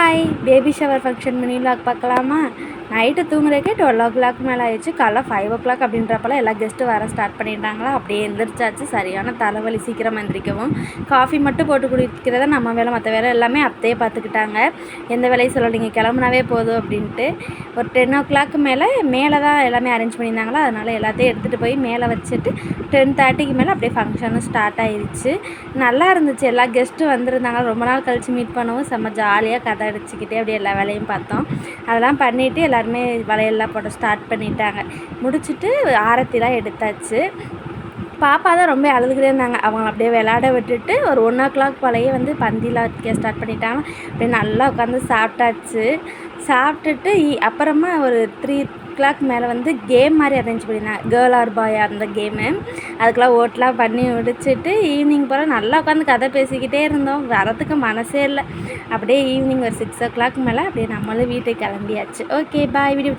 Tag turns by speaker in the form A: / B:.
A: Hi baby shower function mini vlog பார்க்கலாமா? Night தூங்குறதுக்கே 12 மேலே ஆயிடுச்சு. காலைல 5 அப்படின்றப்பெல்லாம் எல்லா கெஸ்ட்டும் வர ஸ்டார்ட் பண்ணிட்டாங்களா. அப்படியே எந்திரிச்சாச்சு. சரியான தலைவலி, சீக்கிரம் எந்திரிக்கவும். காஃபி மட்டும் போட்டு குடிக்கிறத நம்ம வேலை, மற்ற வேலை எல்லாமே அத்தையே பார்த்துக்கிட்டாங்க. எந்த வேலையும் சொல்ல, நீங்கள் கிளம்புனாவே போதும் அப்படின்ட்டு. ஒரு 10 மேலே தான் எல்லாமே அரேஞ்ச் பண்ணியிருந்தாங்களா. அதனால் எல்லாத்தையும் எடுத்துகிட்டு போய் மேலே வச்சுட்டு 10:30 மேலே அப்படியே ஃபங்க்ஷனும் ஸ்டார்ட் ஆயிடுச்சு. நல்லா இருந்துச்சு. எல்லா கெஸ்ட்டும் வந்திருந்தாங்க. ரொம்ப நாள் கழித்து மீட் பண்ணவும் செம்ம ஜாலியாக கதை அடிச்சுக்கிட்டே அப்படியே எல்லா வேலையும் பார்த்தோம். அதெல்லாம் பண்ணிவிட்டு எல்லாருமே வளையல்லாம் போட ஸ்டார்ட் பண்ணிட்டாங்க. முடிச்சுட்டு ஆரத்திலாம் எடுத்தாச்சு. பாப்பா தான் ரொம்ப அழுதுகிட்டே இருந்தாங்க. அவங்க அப்படியே விளையாட விட்டுட்டு ஒரு 1 போலயே வந்து பந்தியில் வைக்க ஸ்டார்ட் பண்ணிட்டாங்க. அப்படியே நல்லா உட்காந்து சாப்பிட்டாச்சு. சாப்பிட்டுட்டு அப்புறமா ஒரு 3 மேலே வந்து கேம் மாதிரி அரேஞ்ச் பண்ணியிருந்தாங்க. கேர்ள் ஆர் பாய் அந்த கேமு. அதுக்கெல்லாம் ஓட்டெலாம் பண்ணி முடிச்சுட்டு ஈவினிங் போல் நல்லா உட்காந்து கதை பேசிக்கிட்டே இருந்தோம். வரத்துக்கு மனசே இல்லை. அப்படியே ஈவினிங் ஒரு 6 மேலே அப்படியே நம்மளும் வீட்டுக்கு கிளம்பியாச்சு. Okay bye. வீடியோ